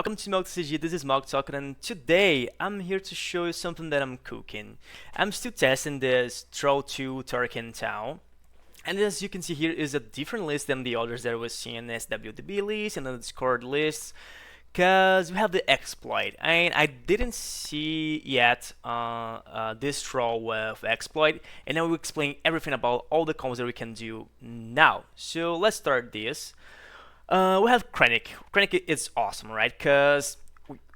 Welcome to Milk CG. This is Milk talking, and today I'm here to show you something that I'm cooking. I'm still testing this Thrawn II Turrican Town, and as you can see here is a different list than the others that I was seeing as WDB list and the Discord lists, because we have the exploit. And I didn't see yet this Thrawn with exploit, and I will explain everything about all the combos that we can do now. So let's start this. We have Krennic. Krennic is awesome, right? Because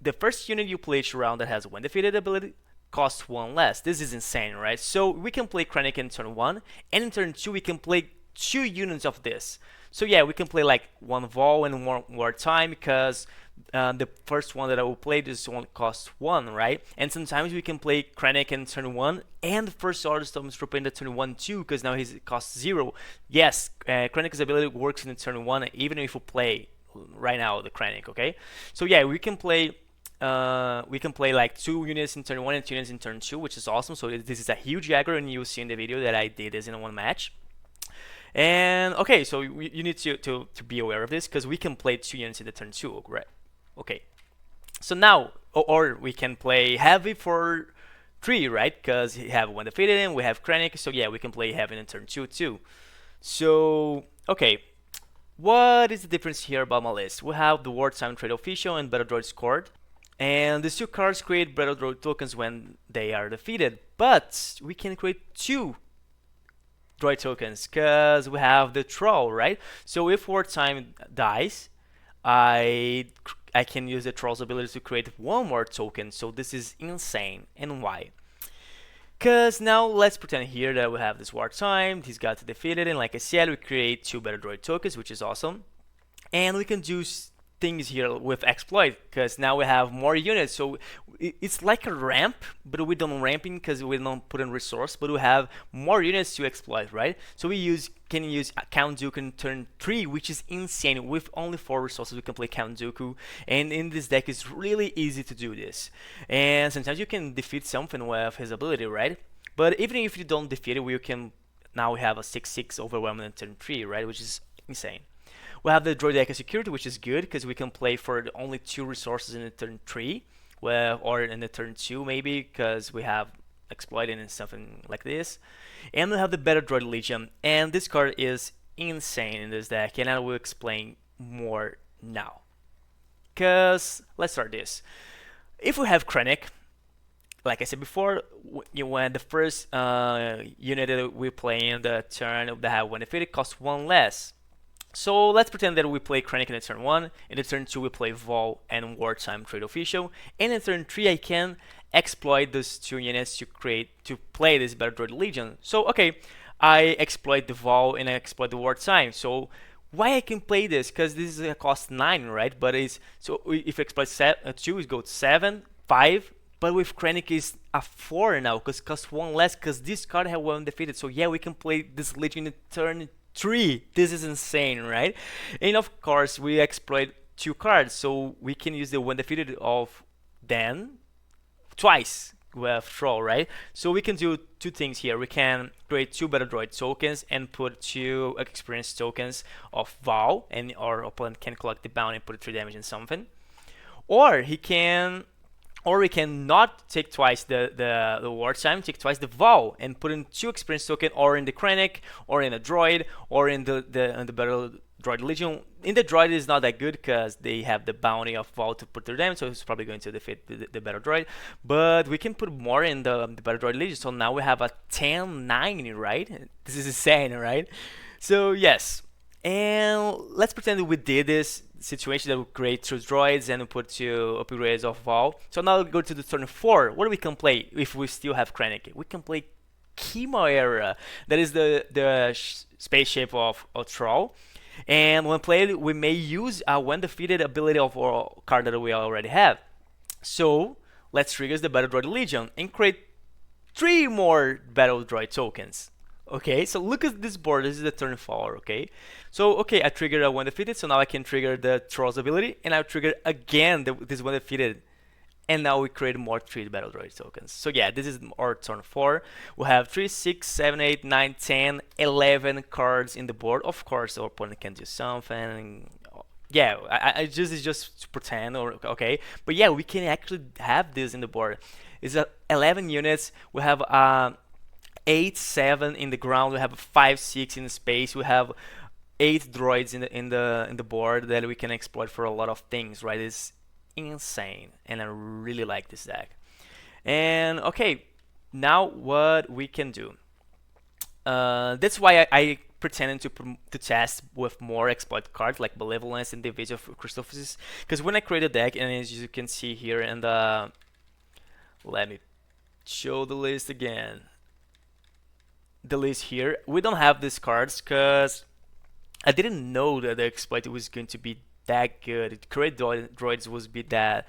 the first unit you play each round that has when defeated ability costs one less. This is insane, right? So we can play Krennic in turn 1, and in turn 2 we can play 2 units of this. So yeah, we can play like one Vol and one more time, because the first one that I will play, this one costs 1, right? And sometimes we can play Krennic in turn 1 and first order Stormtrooper in the turn 1 too, because now he costs 0. Yes, Krennic's ability works in the turn 1 even if you play right now the Krennic, okay? So yeah, we can play like 2 units in turn 1 and 2 units in turn 2, which is awesome. So this is a huge aggro, and you'll see in the video that I did this in one match. And okay, so you need to be aware of this, because we can play 2 units in the turn 2, right? Okay, so now, or we can play heavy for 3, right? Because we have one defeated and we have Krennic, so yeah, we can play heavy in turn 2 too. So, okay, what is the difference here about my list? We have the Wartime Trade Official and Battle Droid Scored, and these 2 cards create Battle Droid tokens when they are defeated, but we can create 2 droid tokens because we have the Troll, right? So if Wartime dies, I can use the Troll's ability to create 1 more token. So this is insane. And why? Because now let's pretend here that we have this Wartime, he's got defeated, and like I said, we create 2 Battle Droid tokens, which is awesome. And we can do things here with exploit, because now we have more units. So it's like a ramp, but we don't ramping because we don't put in resource, but we have more units to exploit, right? So we can use Count Dooku in turn 3, which is insane. With only 4 resources we can play Count Dooku, and in this deck it's really easy to do this. And sometimes you can defeat something with his ability, right? But even if you don't defeat it, we can now have a 6/6 overwhelming in turn 3, right? Which is insane. We have the Droid Echo Security, which is good because we can play for only 2 resources in the turn 3, or in the turn 2 maybe, because we have exploiting and something like this. And we have the Better Droid Legion, and this card is insane in this deck, and I will explain more now. Because let's start this. If we have Krennic, like I said before, when the first unit that we play in the turn that have when defeated costs 1 less. So let's pretend that we play Krennic in the turn 1, in the turn 2 we play Vol and Wartime Trade Official, and in turn 3 I can exploit those 2 units to play this Better Droid Legion. So okay, I exploit the Vol and I exploit the Wartime. So why I can play this? Because this is a cost 9, right? But it's so if I exploit 2, it goes 7, 5. But with Krennic is a 4 now, because it costs 1 less, because this card has 1 defeated. So yeah, we can play this Legion in turn 3. This is insane, right? And of course we exploit 2 cards, so we can use the when defeated of Dan twice with Thrawn, right? So we can do 2 things here. We can create 2 Battle Droid tokens and put 2 experience tokens of Val, and our opponent can collect the bounty and put 3 damage in something. Or we can not take twice the Wartime, take twice the Vol, and put in 2 experience token, or in the Krennic, or in a Droid, or in the Battle Droid Legion. In the Droid is not that good because they have the bounty of Vol to put their damage, so it's probably going to defeat the Battle Droid. But we can put more in the Battle Droid Legion, so now we have a 10/9, right? This is insane, right? So yes, and let's pretend that we did this situation that we create 2 droids and we put 2 upgrades of Vol. So now we go to the turn 4. What do we can play if we still have Krennic? We can play Chimera. That is the spaceship of Thrawn. And when played, we may use a when defeated ability of our card that we already have. So let's trigger the Battle Droid Legion and create 3 more Battle Droid tokens. Okay, so look at this board. This is the turn 4, okay? So, okay, I triggered a when defeated, so now I can trigger the Troll's ability, and I'll trigger again this when defeated. And now we create more 3 Battle Droid tokens. So yeah, this is our turn 4. We have 3, 6, 7, 8, 9, 10, 11 cards in the board. Of course, our opponent can do something. yeah, I just it's just to pretend or okay, but yeah, we can actually have this in the board. It's 11 units. We have 8, 7 in the ground. We have 5, 6 in space. We have 8 droids in the board that we can exploit for a lot of things. Right? It's insane, and I really like this deck. And okay, now what we can do. That's why I pretended to test with more exploit cards like Malevolence and Division of Christophsis, because when I create a deck, and as you can see here, and let me show the list again. The list here, we don't have these cards because I didn't know that the exploit was going to be that good. Create droids was be that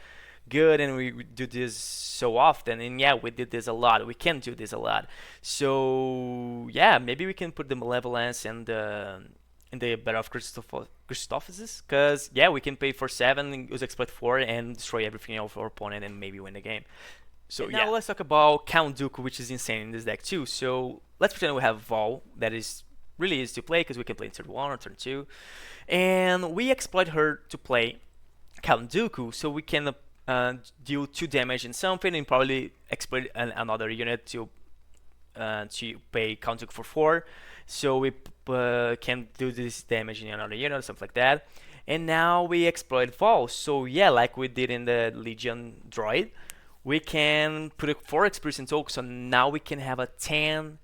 good, and we do this so often, and yeah, we did this a lot. We can do this a lot. So yeah, maybe we can put the Malevolence and in the Battle of Christophsis, because yeah, we can pay for 7, use exploit 4, and destroy everything of our opponent and maybe win the game. So yeah, now let's talk about Count Dooku, which is insane in this deck too. So let's pretend we have Vol, that is really easy to play because we can play in turn 1 or turn 2, and we exploit her to play Count Dooku, so we can deal 2 damage in something and probably exploit another unit to pay Count Dooku for 4, so we can do this damage in another unit or something like that. And now we exploit Vol, so yeah, like we did in the Legion droid, we can put a 4 experience in token, so now we can have a 10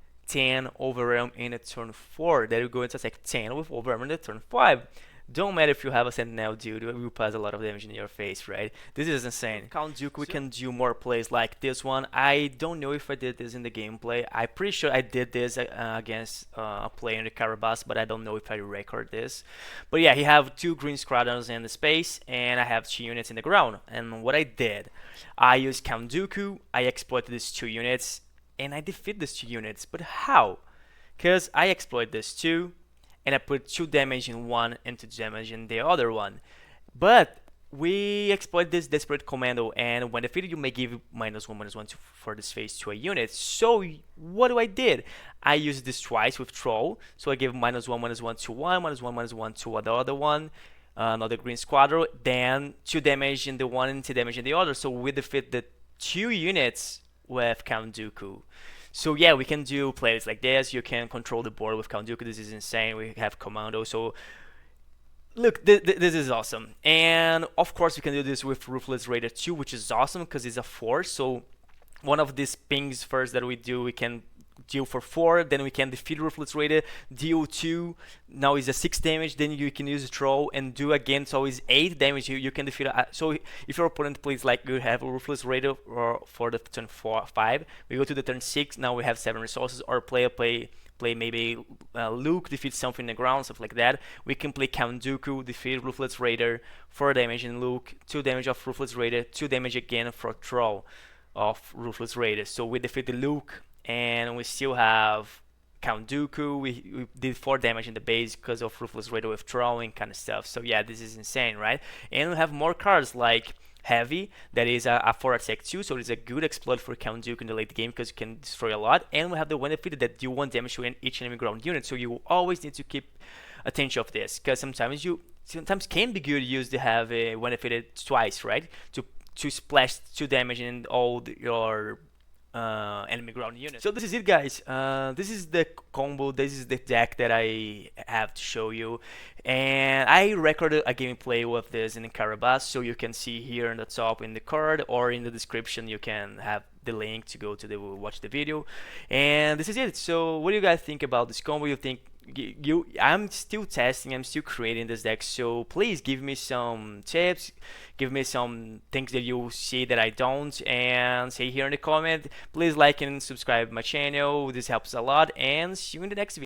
overwhelm in a turn 4. Then we go into attack 10 with overwhelm in a turn 5. Don't matter if you have a Sentinel, dude, it will pass a lot of damage in your face, right? This is insane. Count Dooku, we can do more plays like this one. I don't know if I did this in the gameplay. I'm pretty sure I did this against a player in the Carabas, but I don't know if I record this. But yeah, he have 2 green squadrons in the space, and I have 2 units in the ground. And what I did, I used Count Dooku, I exploited these 2 units, and I defeat these 2 units. But how? Because I exploit this 2, and I put 2 damage in one and 2 damage in the other one. But we exploit this Desperate Commando, and when defeated you may give -1/-1 for this phase to a unit. So what do I did? I used this twice with Troll, so I gave -1/-1 to one, -1/-1 to the other one, another green squadron, then 2 damage in the one and 2 damage in the other. So we defeat the 2 units with Count Dooku. So yeah, we can do plays like this. You can control the board with Count Dooku. This is insane. We have Commando. So look, this is awesome. And of course, we can do this with Ruthless Raider 2, which is awesome because it's a 4. So one of these pings first that we do, we can deal for 4, then we can defeat Ruthless Raider, deal 2, now is a 6 damage, then you can use a Troll and do again, so it's 8 damage, you can defeat so if your opponent plays like you have a Ruthless Raider or for the turn 5, we go to the turn 6, now we have 7 resources, or play maybe Luke, defeat something in the ground, stuff like that. We can play Count Dooku, defeat Ruthless Raider, 4 damage in Luke, 2 damage of Ruthless Raider, 2 damage again for Troll of Ruthless Raider. So we defeat the Luke, and we still have Count Dooku. We did 4 damage in the base because of Ruthless Raider with throwing kind of stuff. So yeah, this is insane, right? And we have more cards like Heavy, that is a 4 attack 2, so it's a good exploit for Count Dooku in the late game because you can destroy a lot. And we have the one defeated that deal 1 damage to each enemy ground unit, so you always need to keep attention of this, because sometimes can be good use to have a one defeated twice, right? To splash 2 damage in all your enemy ground unit. So this is it, guys. This is the combo, this is the deck that I have to show you, and I recorded a gameplay with this in Carabas, so you can see here in the top in the card, or in the description you can have the link to go to watch the video. And this is it. So what do you guys think about this combo? You think I'm still testing, I'm still creating this deck, so please give me some tips, give me some things that you see that I don't, and say here in the comment. Please like and subscribe my channel, this helps a lot, and see you in the next video.